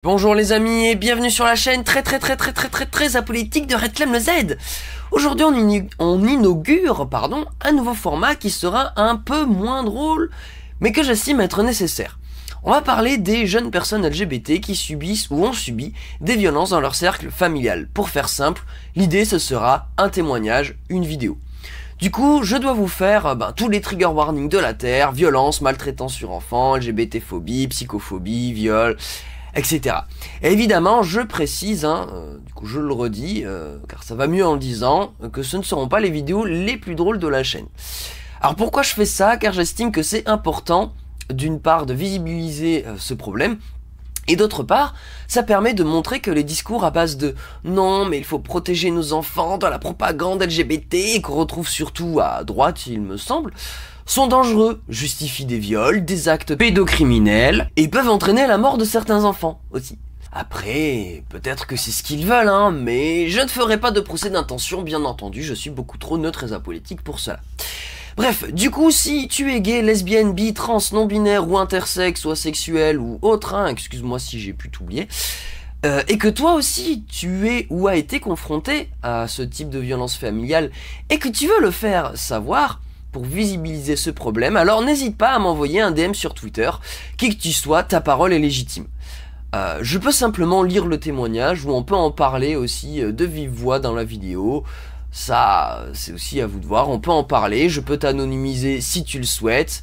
Bonjour les amis et bienvenue sur la chaîne très apolitique de Redclaim le Z. Aujourd'hui on inaugure un nouveau format qui sera un peu moins drôle mais que j'estime être nécessaire. On va parler des jeunes personnes LGBT qui subissent ou ont subi des violences dans leur cercle familial. Pour faire simple, l'idée ce sera un témoignage, une vidéo. Du coup, je dois vous faire tous les trigger warnings de la Terre, violence, maltraitance sur enfants, LGBT-phobie, psychophobie, viol, etc. Et évidemment, je précise, du coup je le redis, car ça va mieux en le disant, que ce ne seront pas les vidéos les plus drôles de la chaîne. Alors pourquoi je fais ça? Car j'estime que c'est important, d'une part, de visibiliser ce problème, et d'autre part, ça permet de montrer que les discours à base de « non, mais il faut protéger nos enfants dans la propagande LGBT » et qu'on retrouve surtout à droite, il me semble, sont dangereux, justifient des viols, des actes pédocriminels, et peuvent entraîner la mort de certains enfants, aussi. Après, peut-être que c'est ce qu'ils veulent, mais je ne ferai pas de procès d'intention, bien entendu, je suis beaucoup trop neutre et apolitique pour cela. Bref, du coup, si tu es gay, lesbienne, bi, trans, non-binaire ou intersexe ou asexuel ou autre, excuse-moi si j'ai pu t'oublier, et que toi aussi tu es ou as été confronté à ce type de violence familiale et que tu veux le faire savoir pour visibiliser ce problème, alors n'hésite pas à m'envoyer un DM sur Twitter, qui que tu sois, ta parole est légitime. Je peux simplement lire le témoignage ou on peut en parler aussi de vive voix dans la vidéo. Ça, c'est aussi à vous de voir, on peut en parler, je peux t'anonymiser si tu le souhaites.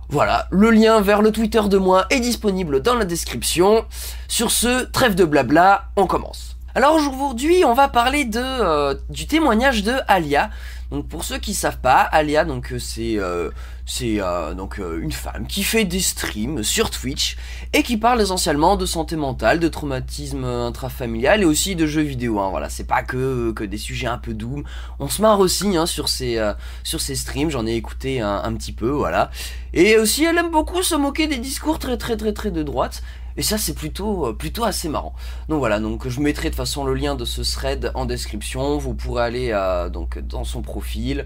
Voilà, le lien vers le Twitter de moi est disponible dans la description. Sur ce, trêve de blabla, on commence. Alors aujourd'hui, on va parler du témoignage de Alia. Donc pour ceux qui savent pas, Alia c'est une femme qui fait des streams sur Twitch et qui parle essentiellement de santé mentale, de traumatisme intrafamilial et aussi de jeux vidéo. Voilà, c'est pas que des sujets un peu doux. On se marre aussi sur ces streams. J'en ai écouté un petit peu, voilà. Et aussi, elle aime beaucoup se moquer des discours très de droite. Et ça c'est plutôt assez marrant. Donc voilà, je mettrai de toute façon le lien de ce thread en description. Vous pourrez aller dans son profil,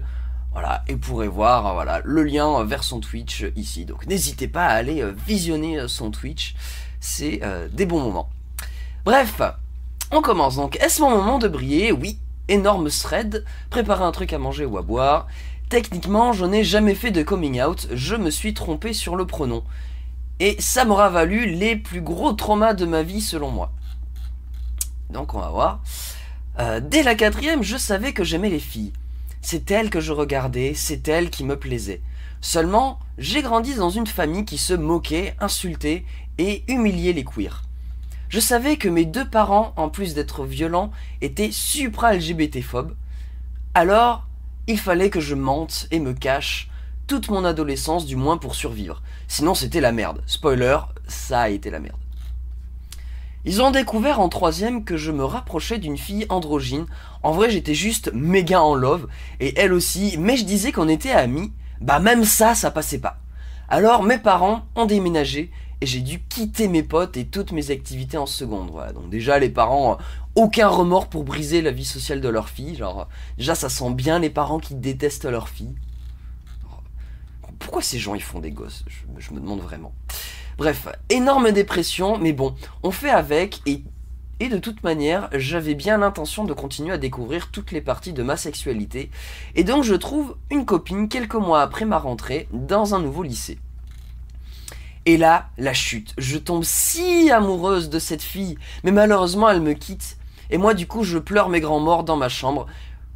voilà, et pourrez voir le lien vers son Twitch ici. Donc n'hésitez pas à aller visionner son Twitch, c'est des bons moments. Bref, on commence donc. Est-ce mon moment de briller? Oui, énorme thread, préparer un truc à manger ou à boire. Techniquement, je n'ai jamais fait de coming out, je me suis trompé sur le pronom. Et ça m'aura valu les plus gros traumas de ma vie selon moi. Donc on va voir. Dès la 4e, je savais que j'aimais les filles. C'est elles que je regardais, c'est elles qui me plaisaient. Seulement, j'ai grandi dans une famille qui se moquait, insultait et humiliait les queers. Je savais que mes deux parents, en plus d'être violents, étaient supra-LGBT-phobes. Alors, il fallait que je mente et me cache toute mon adolescence, du moins pour survivre. Sinon c'était la merde. Spoiler, ça a été la merde. Ils ont découvert en 3e que je me rapprochais d'une fille androgyne. En vrai j'étais juste méga en love, et elle aussi, mais je disais qu'on était amis. Même ça passait pas. Alors mes parents ont déménagé, et j'ai dû quitter mes potes et toutes mes activités en seconde. Voilà, donc déjà les parents, aucun remords pour briser la vie sociale de leur fille. Genre, déjà ça sent bien les parents qui détestent leur fille. Pourquoi ces gens ils font des gosses? Je me demande vraiment. Bref, énorme dépression, mais bon, on fait avec, et de toute manière, j'avais bien l'intention de continuer à découvrir toutes les parties de ma sexualité, et donc je trouve une copine quelques mois après ma rentrée dans un nouveau lycée. Et là, la chute, je tombe si amoureuse de cette fille, mais malheureusement elle me quitte, et moi du coup je pleure mes grands morts dans ma chambre.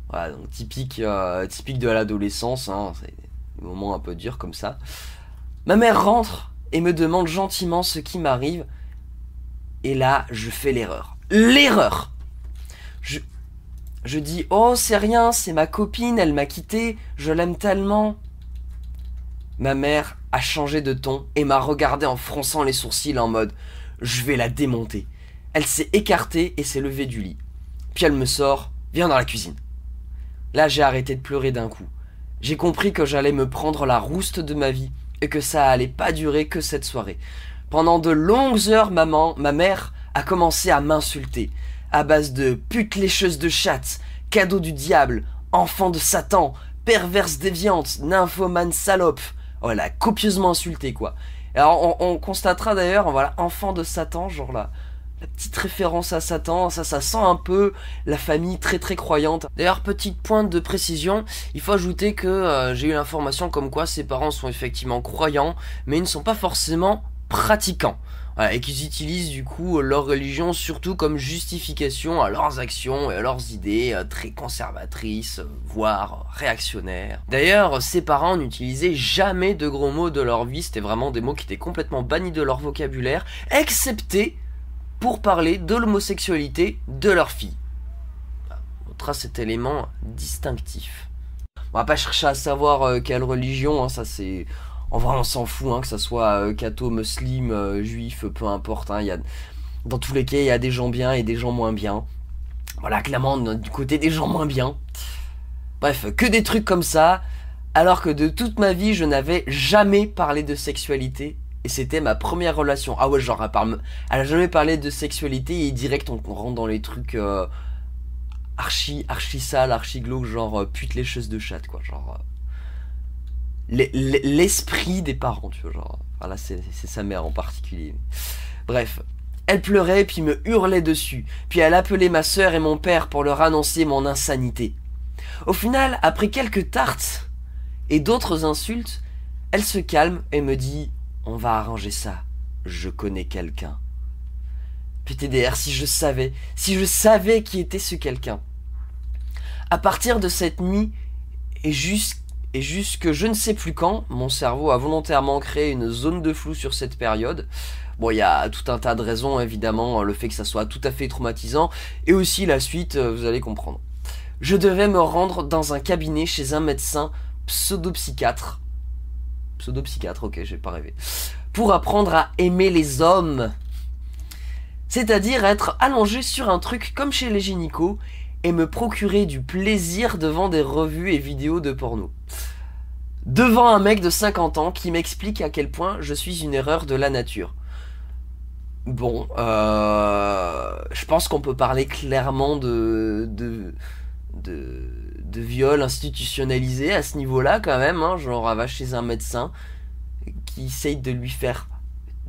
Voilà, donc typique de l'adolescence, c'est des moments un peu durs comme ça. Ma mère rentre et me demande gentiment ce qui m'arrive. Et là, je fais l'erreur. L'erreur! Je dis, oh, c'est rien, c'est ma copine, elle m'a quitté, je l'aime tellement. Ma mère a changé de ton et m'a regardé en fronçant les sourcils en mode, je vais la démonter. Elle s'est écartée et s'est levée du lit. Puis elle me sort, viens dans la cuisine. Là, j'ai arrêté de pleurer d'un coup. J'ai compris que j'allais me prendre la rouste de ma vie et que ça allait pas durer que cette soirée. Pendant de longues heures, ma mère a commencé à m'insulter à base de pute lécheuse de chatte, cadeau du diable, enfant de Satan, perverse déviante, nymphomane salope. Oh, elle a copieusement insulté quoi. Alors on constatera d'ailleurs, voilà, enfant de Satan, genre là, La petite référence à Satan, ça sent un peu la famille très très croyante. D'ailleurs, petite pointe de précision, il faut ajouter que j'ai eu l'information comme quoi ses parents sont effectivement croyants, mais ils ne sont pas forcément pratiquants. Voilà, et qu'ils utilisent du coup leur religion surtout comme justification à leurs actions et à leurs idées très conservatrices, voire réactionnaires. D'ailleurs, ses parents n'utilisaient jamais de gros mots de leur vie, c'était vraiment des mots qui étaient complètement bannis de leur vocabulaire, excepté pour parler de l'homosexualité de leur fille. On trace cet élément distinctif. On va pas chercher à savoir quelle religion, hein, ça c'est... En vrai on s'en fout, hein, que ça soit catho, musulman, juif, peu importe. Hein, dans tous les cas, il y a des gens bien et des gens moins bien. Voilà, clairement, du côté des gens moins bien. Bref, que des trucs comme ça, alors que de toute ma vie, je n'avais jamais parlé de sexualité. Et c'était ma première relation. Ah ouais, genre, elle a jamais parlé de sexualité et direct, on rentre dans les trucs archi sales, archi glauques, genre pute lécheuse de chatte, quoi. Genre, l'esprit des parents, tu vois, genre. Voilà, c'est sa mère en particulier. Bref. Elle pleurait, puis me hurlait dessus. Puis elle appelait ma sœur et mon père pour leur annoncer mon insanité. Au final, après quelques tartes et d'autres insultes, elle se calme et me dit... On va arranger ça. Je connais quelqu'un. PTDR, si je savais qui était ce quelqu'un. À partir de cette nuit, et jusque je ne sais plus quand, mon cerveau a volontairement créé une zone de flou sur cette période. Bon, il y a tout un tas de raisons, évidemment, le fait que ça soit tout à fait traumatisant, et aussi la suite, vous allez comprendre. Je devais me rendre dans un cabinet chez un médecin pseudopsychiatre. Pseudopsychiatre, ok, j'ai pas rêvé. Pour apprendre à aimer les hommes. C'est-à-dire être allongé sur un truc comme chez les gynécos et me procurer du plaisir devant des revues et vidéos de porno. Devant un mec de 50 ans qui m'explique à quel point je suis une erreur de la nature. Bon, je pense qu'on peut parler clairement de viol institutionnalisé à ce niveau-là quand même, hein, genre elle va chez un médecin qui essaye de lui faire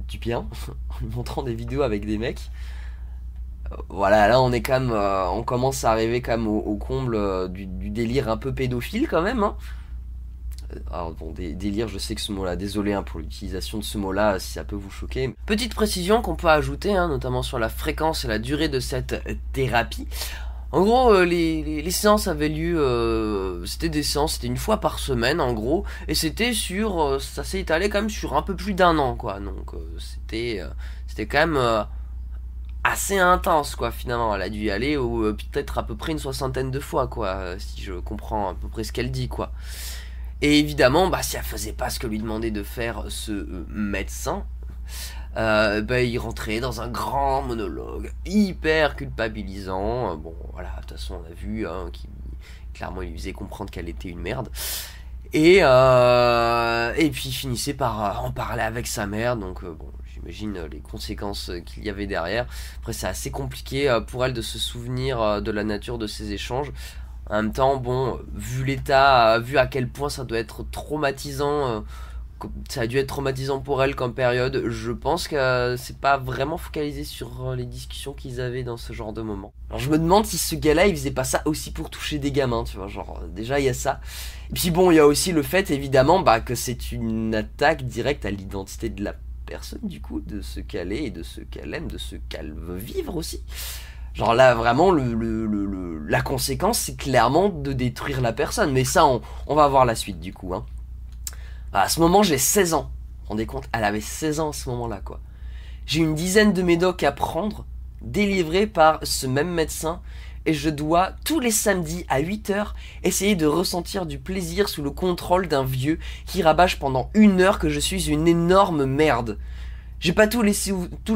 du bien en lui montrant des vidéos avec des mecs. Voilà, là on est quand même, on commence à arriver quand même au comble du délire un peu pédophile quand même. Hein. Alors bon, délire, je sais que ce mot-là, désolé hein, pour l'utilisation de ce mot-là, si ça peut vous choquer. Petite précision qu'on peut ajouter, hein, notamment sur la fréquence et la durée de cette thérapie. En gros, les séances avaient lieu, c'était des séances, c'était une fois par semaine en gros, et c'était sur, ça s'est étalé quand même sur un peu plus d'un an quoi, donc c'était quand même assez intense quoi finalement, elle a dû y aller peut-être à peu près une soixantaine de fois quoi, si je comprends à peu près ce qu'elle dit quoi. Et évidemment, bah si elle faisait pas ce que lui demandait de faire ce médecin, il rentrait dans un grand monologue hyper culpabilisant. Bon voilà, de toute façon on a vu hein, clairement il lui faisait comprendre qu'elle était une merde. Et puis il finissait par en parler avec sa mère. Donc bon, j'imagine les conséquences qu'il y avait derrière. Après c'est assez compliqué pour elle de se souvenir de la nature de ces échanges. En même temps, bon, vu l'état, vu à quel point ça doit être traumatisant, ça a dû être traumatisant pour elle comme période, je pense que c'est pas vraiment focalisé sur les discussions qu'ils avaient dans ce genre de moment. Alors je me demande si ce gars-là, il faisait pas ça aussi pour toucher des gamins, tu vois, genre, déjà il y a ça. Et puis bon, il y a aussi le fait, évidemment, que c'est une attaque directe à l'identité de la personne, du coup, de ce qu'elle est et de ce qu'elle aime, de ce qu'elle veut vivre aussi. Genre là, vraiment, la conséquence, c'est clairement de détruire la personne. Mais ça, on va voir la suite, du coup. Hein. À ce moment, j'ai 16 ans. Vous vous rendez compte? Elle avait 16 ans à ce moment-là, quoi. J'ai une dizaine de médocs à prendre, délivrés par ce même médecin. Et je dois, tous les samedis à 8h, essayer de ressentir du plaisir sous le contrôle d'un vieux qui rabâche pendant 1 heure que je suis une énorme merde. J'ai pas tous les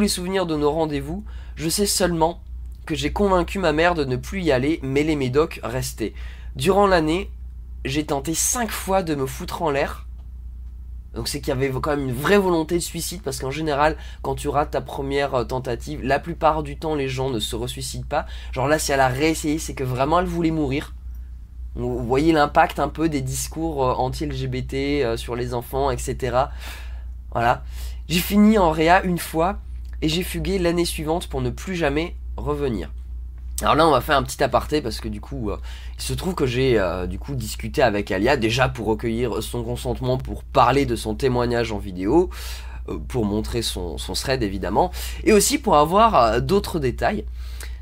souvenirs de nos rendez-vous. Je sais seulement que j'ai convaincu ma mère de ne plus y aller, mais les médocs restaient. Durant l'année, j'ai tenté 5 fois de me foutre en l'air. Donc c'est qu'il y avait quand même une vraie volonté de suicide, parce qu'en général, quand tu rates ta première tentative, la plupart du temps, les gens ne se resuicident pas. Genre là, si elle a réessayé, c'est que vraiment elle voulait mourir. Vous voyez l'impact un peu des discours anti-LGBT sur les enfants, etc. Voilà. J'ai fini en réa une fois, et j'ai fugué l'année suivante pour ne plus jamais revenir. Alors là on va faire un petit aparté parce que du coup il se trouve que j'ai du coup discuté avec Alia, déjà pour recueillir son consentement pour parler de son témoignage en vidéo, pour montrer son thread évidemment, et aussi pour avoir d'autres détails.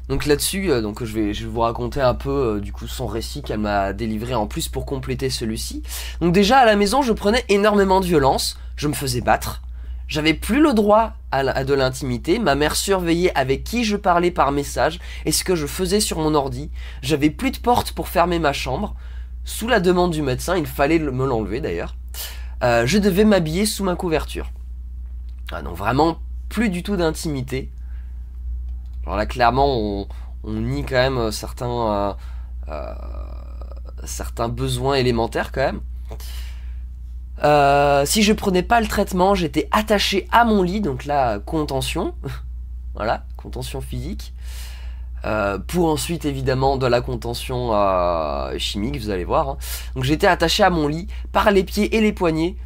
Donc là-dessus, donc je vais vous raconter un peu du coup son récit qu'elle m'a délivré en plus pour compléter celui-ci. Donc déjà à la maison je prenais énormément de violence, je me faisais battre. J'avais plus le droit à de l'intimité, ma mère surveillait avec qui je parlais par message et ce que je faisais sur mon ordi. J'avais plus de porte pour fermer ma chambre. Sous la demande du médecin, il fallait me l'enlever d'ailleurs. Je devais m'habiller sous ma couverture. Ah, donc vraiment plus du tout d'intimité. Alors là clairement on nie quand même certains besoins élémentaires quand même. Si je prenais pas le traitement, j'étais attaché à mon lit, donc là, contention, voilà, contention physique, pour ensuite évidemment de la contention chimique, vous allez voir, hein. Donc j'étais attaché à mon lit par les pieds et les poignets,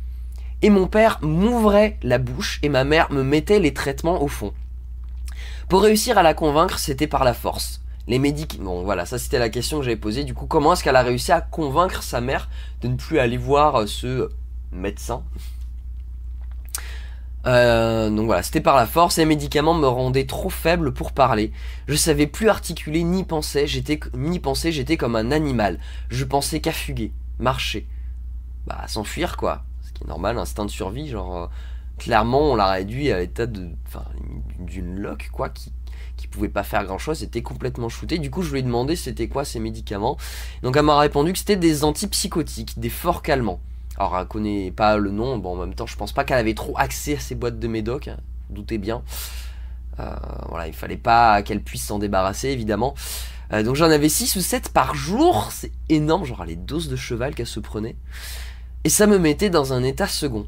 et mon père m'ouvrait la bouche, et ma mère me mettait les traitements au fond. Pour réussir à la convaincre, c'était par la force. Les médicaments, bon voilà, ça c'était la question que j'avais posée, du coup comment est-ce qu'elle a réussi à convaincre sa mère de ne plus aller voir ce médecin. Donc voilà, c'était par la force. Les médicaments me rendaient trop faible pour parler. Je savais plus articuler ni penser. J'étais comme un animal. Je pensais qu'à fuguer, marcher, bah à s'enfuir quoi. Ce qui est normal, instinct de survie. Genre clairement, on l'a réduit à l'état d'une loque quoi, qui pouvait pas faire grand chose. C'était complètement shooté. Du coup, je lui ai demandé c'était quoi ces médicaments. Donc elle m'a répondu que c'était des antipsychotiques, des forts calmants. Alors elle connaît pas le nom, bon en même temps je pense pas qu'elle avait trop accès à ces boîtes de médoc, hein, doutez bien. Voilà, il fallait pas qu'elle puisse s'en débarrasser évidemment. Donc j'en avais 6 ou 7 par jour, c'est énorme, genre les doses de cheval qu'elle se prenait. Et ça me mettait dans un état second.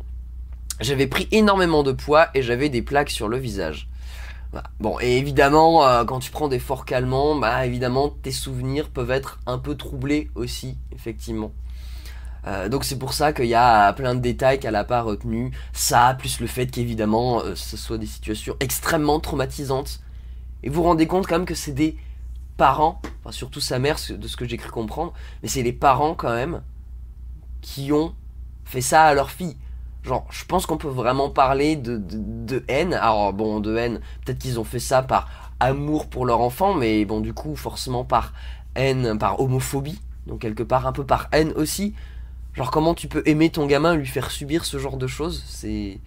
J'avais pris énormément de poids et j'avais des plaques sur le visage. Voilà. Bon, et évidemment, quand tu prends des forts calmants, bah évidemment tes souvenirs peuvent être un peu troublés aussi, effectivement. Donc c'est pour ça qu'il y a plein de détails qu'elle n'a pas retenu. Ça, plus le fait qu'évidemment ce soit des situations extrêmement traumatisantes. Et vous vous rendez compte quand même que c'est des parents, enfin surtout sa mère de ce que j'ai cru comprendre, mais c'est les parents quand même qui ont fait ça à leur fille. Genre je pense qu'on peut vraiment parler de haine. Alors bon, de haine, peut-être qu'ils ont fait ça par amour pour leur enfant, mais bon du coup forcément par haine, par homophobie. Donc quelque part un peu par haine aussi. Genre comment tu peux aimer ton gamin et lui faire subir ce genre de choses, c'est...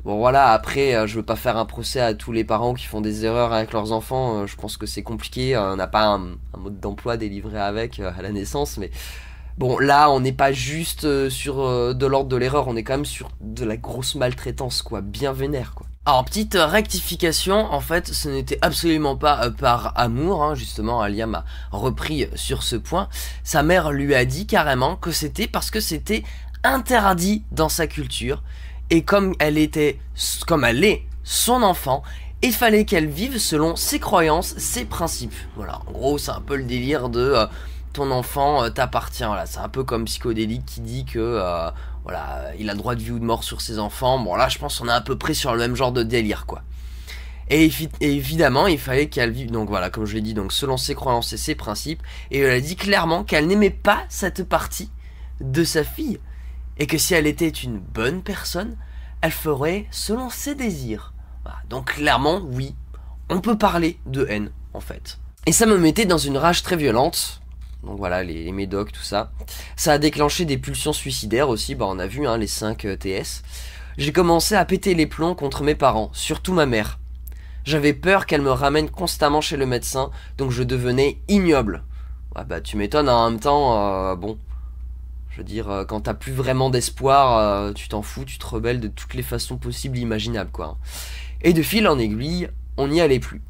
Bon voilà, après je veux pas faire un procès à tous les parents qui font des erreurs avec leurs enfants, je pense que c'est compliqué, on n'a pas un mode d'emploi délivré avec à la naissance, mais... Bon là on n'est pas juste sur de l'ordre de l'erreur, on est quand même sur de la grosse maltraitance quoi, bien vénère quoi. Alors petite rectification, en fait ce n'était absolument pas par amour, hein, justement Alia m'a repris sur ce point. Sa mère lui a dit carrément que c'était parce que c'était interdit dans sa culture, et comme elle est son enfant, il fallait qu'elle vive selon ses croyances, ses principes. Voilà, en gros c'est un peu le délire de ton enfant t'appartient, voilà, c'est un peu comme Psychodélique qui dit que... voilà, il a droit de vie ou de mort sur ses enfants. Bon là je pense qu'on est à peu près sur le même genre de délire quoi. Et évidemment il fallait qu'elle vive, donc voilà comme je l'ai dit, donc selon ses croyances et ses principes. Et elle a dit clairement qu'elle n'aimait pas cette partie de sa fille. Et que si elle était une bonne personne, elle ferait selon ses désirs. Voilà, donc clairement oui, on peut parler de haine en fait. Et ça me mettait dans une rage très violente. Donc voilà, les médocs, tout ça. Ça a déclenché des pulsions suicidaires aussi, bah on a vu hein, les 5 TS. J'ai commencé à péter les plombs contre mes parents, surtout ma mère. J'avais peur qu'elle me ramène constamment chez le médecin, donc je devenais ignoble. Ouais, bah tu m'étonnes, en même temps, bon... Je veux dire, quand t'as plus vraiment d'espoir, tu t'en fous, tu te rebelles de toutes les façons possibles et imaginables, quoi. Et de fil en aiguille, on n'y allait plus.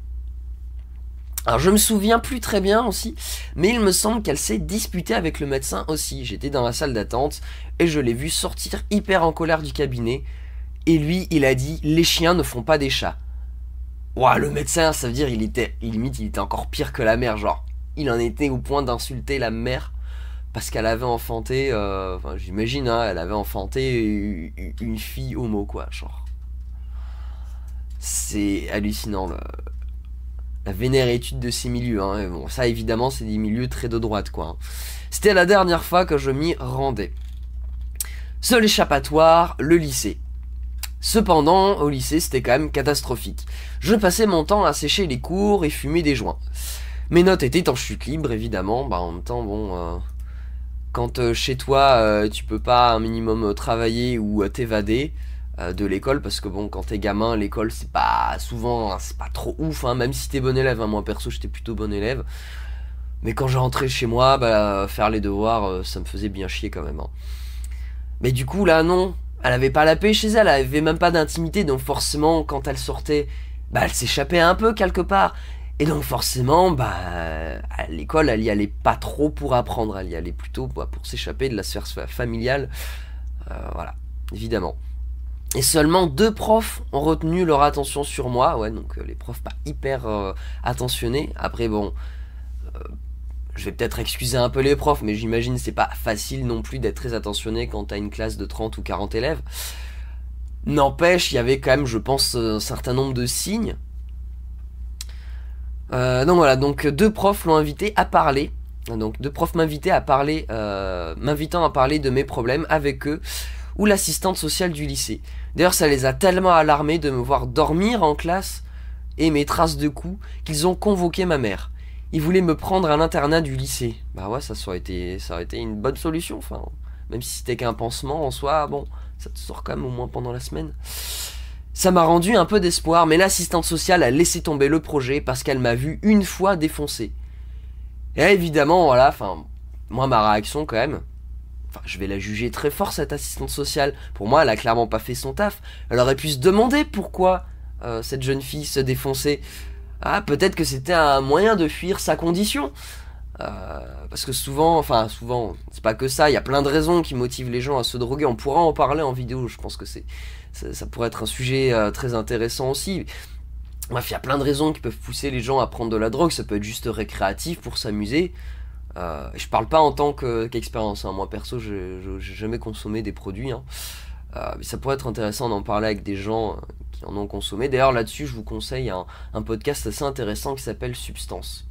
Alors je me souviens plus très bien aussi, mais il me semble qu'elle s'est disputée avec le médecin aussi. J'étais dans la salle d'attente et je l'ai vu sortir hyper en colère du cabinet. Et lui, il a dit « Les chiens ne font pas des chats ». Ouah, le médecin, ça veut dire limite il était encore pire que la mère, genre. Il en était au point d'insulter la mère parce qu'elle avait enfanté, enfin j'imagine, hein, elle avait enfanté une fille homo quoi, genre. C'est hallucinant, la vénérétude de ces milieux, hein. Et bon, ça évidemment c'est des milieux très de droite, quoi, hein. C'était la dernière fois que je m'y rendais. Seul échappatoire, le lycée. Cependant, au lycée, c'était quand même catastrophique. Je passais mon temps à sécher les cours et fumer des joints. Mes notes étaient en chute libre, évidemment. En même temps, bon, quand chez toi, tu peux pas un minimum travailler ou t'évader de l'école, parce que bon, quand t'es gamin, l'école, c'est pas souvent, hein, c'est pas trop ouf, hein, même si t'es bon élève, hein. Moi, perso, j'étais plutôt bon élève. Mais quand je rentrais chez moi, faire les devoirs, ça me faisait bien chier quand même, hein. Mais du coup, là, non. Elle avait pas la paix chez elle, elle avait même pas d'intimité, donc forcément, quand elle sortait, elle s'échappait un peu quelque part. Et donc forcément, à l'école, elle y allait pas trop pour apprendre, elle y allait plutôt pour s'échapper de la sphère familiale. Voilà, évidemment. Et seulement 2 profs ont retenu leur attention sur moi, ouais, donc les profs pas hyper attentionnés. Après, bon, je vais peut-être excuser un peu les profs, mais j'imagine c'est pas facile non plus d'être très attentionné quand t'as une classe de 30 ou 40 élèves. N'empêche, il y avait quand même, je pense, un certain nombre de signes. Donc voilà, donc 2 profs l'ont invité à parler. Donc 2 profs m'invitaient à parler, m'invitant à parler de mes problèmes avec eux, ou l'assistante sociale du lycée. D'ailleurs, ça les a tellement alarmés de me voir dormir en classe et mes traces de coups qu'ils ont convoqué ma mère. Ils voulaient me prendre à l'internat du lycée. Bah ouais, ça aurait été une bonne solution, enfin, même si c'était qu'un pansement en soi, bon, ça te sort quand même au moins pendant la semaine. Ça m'a rendu un peu d'espoir, mais l'assistante sociale a laissé tomber le projet parce qu'elle m'a vu une fois défoncé. Et là, évidemment, voilà, enfin, moi ma réaction quand même, enfin, je vais la juger très fort cette assistante sociale. Pour moi, elle a clairement pas fait son taf. Elle aurait pu se demander pourquoi cette jeune fille se défonçait. Ah, peut-être que c'était un moyen de fuir sa condition. Parce que souvent, c'est pas que ça, il y a plein de raisons qui motivent les gens à se droguer. On pourra en parler en vidéo, je pense que ça pourrait être un sujet très intéressant aussi. Bref, il y a plein de raisons qui peuvent pousser les gens à prendre de la drogue. Ça peut être juste récréatif pour s'amuser. Je parle pas en tant qu'expérience, hein. Moi perso, j'ai jamais consommé des produits, hein. Mais ça pourrait être intéressant d'en parler avec des gens qui en ont consommé. D'ailleurs, là-dessus, je vous conseille un podcast assez intéressant qui s'appelle Substance.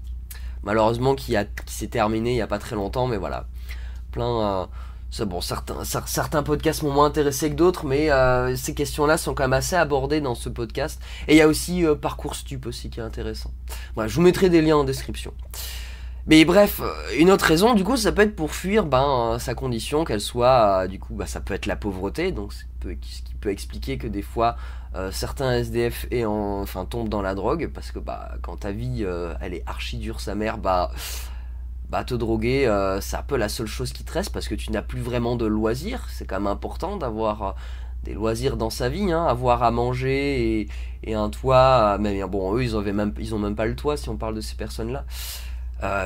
Malheureusement, qui s'est terminé il y a pas très longtemps, mais voilà. Certains podcasts m'ont moins intéressé que d'autres, mais ces questions-là sont quand même assez abordées dans ce podcast. Et il y a aussi Parcoursup aussi qui est intéressant. Voilà, je vous mettrai des liens en description. Mais bref, une autre raison, du coup, ça peut être pour fuir sa condition, qu'elle soit, du coup, ça peut être la pauvreté, donc ce qui peut expliquer que des fois, certains SDF tombent dans la drogue, parce que quand ta vie, elle est archi dure sa mère, te droguer, c'est un peu la seule chose qui te reste, parce que tu n'as plus vraiment de loisirs. C'est quand même important d'avoir des loisirs dans sa vie, hein, avoir à manger et un toit, mais bon, eux, ils ont même pas le toit, si on parle de ces personnes-là.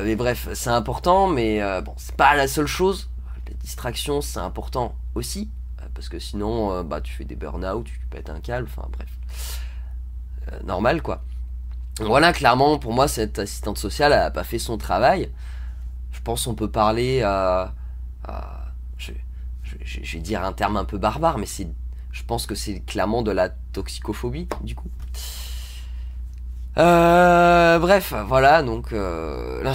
Mais bref, c'est important, mais bon, c'est pas la seule chose. La distraction, c'est important aussi, parce que sinon, tu fais des burn-out, tu pètes un câble, enfin bref. Normal, quoi. Voilà, clairement, pour moi, cette assistante sociale, elle a pas fait son travail. Je pense qu'on peut parler je vais dire un terme un peu barbare, mais je pense que c'est clairement de la toxicophobie, du coup. Bref, voilà, donc les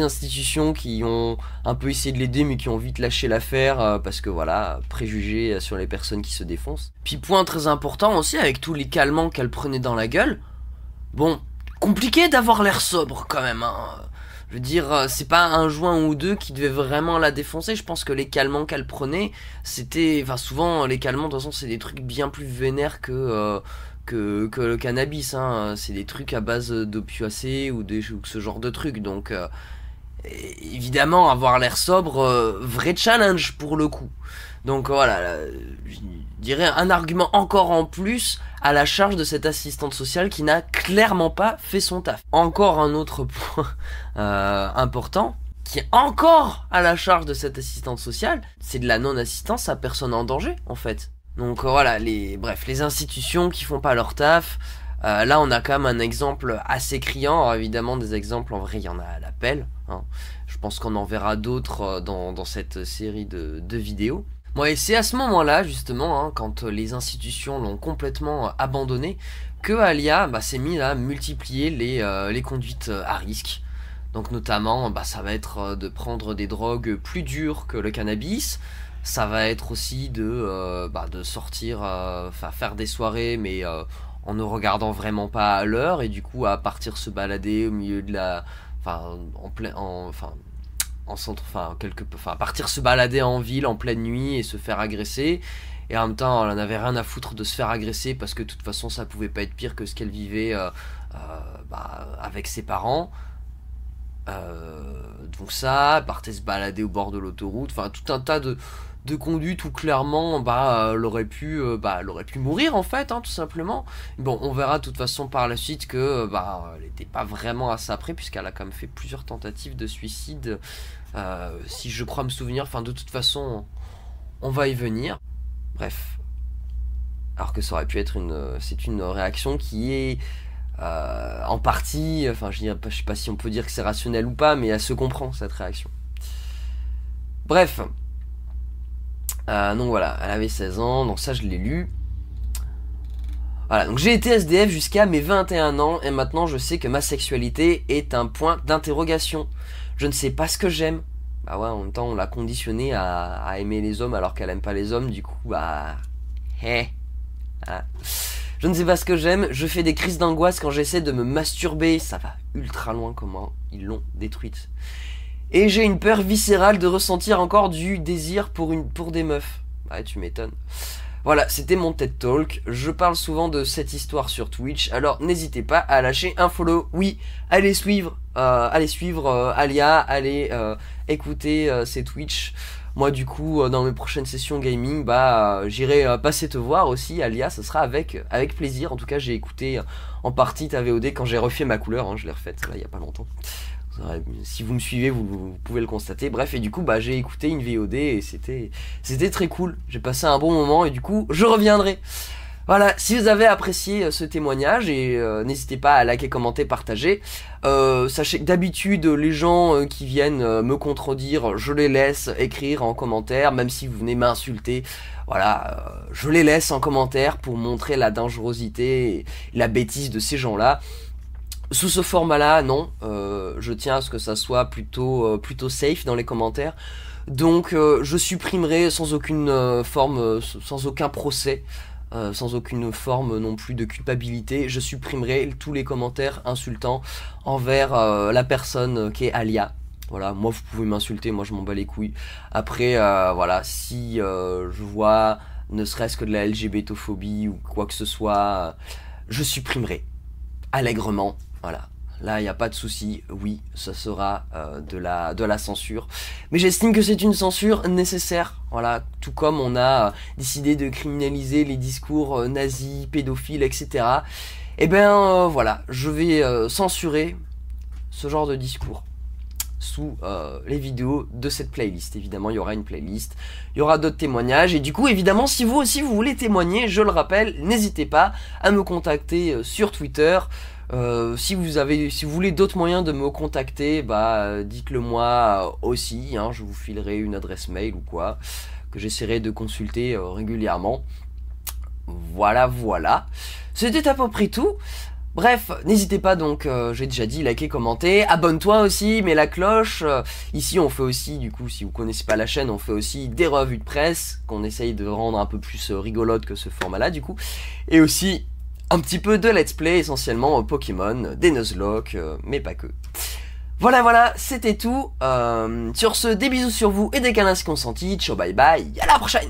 institutions qui ont un peu essayé de l'aider mais qui ont vite lâché l'affaire parce que voilà, préjugés sur les personnes qui se défoncent. Puis point très important aussi, avec tous les calmants qu'elle prenait dans la gueule, bon, compliqué d'avoir l'air sobre quand même, hein. Je veux dire, c'est pas un joint ou deux qui devait vraiment la défoncer. Je pense que les calmants qu'elle prenait, souvent les calmants de toute façon c'est des trucs bien plus vénères que le cannabis, hein. C'est des trucs à base d'opiacés ou ce genre de trucs. Donc évidemment, avoir l'air sobre, vrai challenge pour le coup. Donc voilà, je dirais un argument encore en plus à la charge de cette assistante sociale qui n'a clairement pas fait son taf. Encore un autre point important, qui est encore à la charge de cette assistante sociale, c'est de la non-assistance à personne en danger, en fait. Donc voilà, les institutions qui font pas leur taf. Là, on a quand même un exemple assez criant. Alors, évidemment, des exemples, en vrai, il y en a à l'appel, hein. Je pense qu'on en verra d'autres dans cette série de vidéos. Bon, et c'est à ce moment-là, justement, hein, quand les institutions l'ont complètement abandonné, que Alia s'est mise à multiplier les conduites à risque. Donc notamment, ça va être de prendre des drogues plus dures que le cannabis. Ça va être aussi de sortir, faire des soirées, mais en ne regardant vraiment pas à l'heure, et du coup à partir se balader au milieu de la... Enfin, en plein... en centre, partir se balader en ville en pleine nuit et se faire agresser. Et en même temps, elle en avait rien à foutre de se faire agresser parce que de toute façon, ça pouvait pas être pire que ce qu'elle vivait avec ses parents. Donc ça, elle partait se balader au bord de l'autoroute, enfin tout un tas de conduites où clairement elle aurait pu mourir en fait, hein, tout simplement. Bon, on verra de toute façon par la suite que elle n'était pas vraiment à ça près, puisqu'elle a quand même fait plusieurs tentatives de suicide, si je crois me souvenir. Enfin, de toute façon, on va y venir. Bref, alors que ça aurait pu être c'est une réaction qui est en partie, je sais pas si on peut dire que c'est rationnel ou pas, mais elle se comprend cette réaction. Bref, donc voilà, elle avait 16 ans, donc ça je l'ai lu. Voilà, donc j'ai été SDF jusqu'à mes 21 ans, et maintenant je sais que ma sexualité est un point d'interrogation. Je ne sais pas ce que j'aime. Bah ouais, en même temps on l'a conditionnée à aimer les hommes alors qu'elle aime pas les hommes, du coup Je ne sais pas ce que j'aime, je fais des crises d'angoisse quand j'essaie de me masturber, ça va ultra loin comment ils l'ont détruite. Et j'ai une peur viscérale de ressentir encore du désir pour des meufs. Ouais, tu m'étonnes. Voilà, c'était mon TED Talk. Je parle souvent de cette histoire sur Twitch, alors n'hésitez pas à lâcher un follow. Oui, allez suivre Alia, allez écouter ses Twitch. Moi du coup, dans mes prochaines sessions gaming, j'irai passer te voir aussi, Alia, ce sera avec plaisir. En tout cas, j'ai écouté en partie ta VOD quand j'ai refait ma couleur, hein, je l'ai refaite là il y a pas longtemps. Si vous me suivez, vous pouvez le constater. Bref, et du coup, j'ai écouté une VOD et c'était très cool. J'ai passé un bon moment et du coup, je reviendrai. Voilà, si vous avez apprécié ce témoignage, et n'hésitez pas à liker, commenter, partager. Sachez que d'habitude, les gens qui viennent me contredire, je les laisse écrire en commentaire, même si vous venez m'insulter. Voilà, je les laisse en commentaire pour montrer la dangerosité et la bêtise de ces gens-là. Sous ce format-là, non, je tiens à ce que ça soit plutôt safe dans les commentaires. Donc je supprimerai sans aucune forme, sans aucun procès, sans aucune forme non plus de culpabilité, je supprimerai tous les commentaires insultants envers la personne qui est Alia. Voilà, moi vous pouvez m'insulter, moi je m'en bats les couilles. Après, voilà, si je vois ne serait-ce que de la LGBTophobie ou quoi que ce soit, je supprimerai allègrement. Voilà, là il n'y a pas de souci, oui, ça sera de la censure. Mais j'estime que c'est une censure nécessaire, voilà, tout comme on a décidé de criminaliser les discours nazis, pédophiles, etc. Et ben voilà, je vais censurer ce genre de discours sous les vidéos de cette playlist. Évidemment, il y aura une playlist, il y aura d'autres témoignages, et du coup, évidemment, si vous aussi vous voulez témoigner, je le rappelle, n'hésitez pas à me contacter sur Twitter. Si vous voulez d'autres moyens de me contacter, dites-le moi aussi, hein, je vous filerai une adresse mail ou quoi, que j'essaierai de consulter régulièrement. Voilà, c'était à peu près tout. Bref, n'hésitez pas donc, j'ai déjà dit, liker, commenter, abonne-toi aussi, mets la cloche. Ici on fait aussi, du coup, si vous connaissez pas la chaîne, on fait aussi des revues de presse, qu'on essaye de rendre un peu plus rigolote que ce format-là, du coup. Et aussi un petit peu de let's play, essentiellement Pokémon, des Nuzlocke, mais pas que. Voilà, c'était tout. Sur ce, des bisous sur vous et des câlins consentis. Ciao, bye bye, à la prochaine!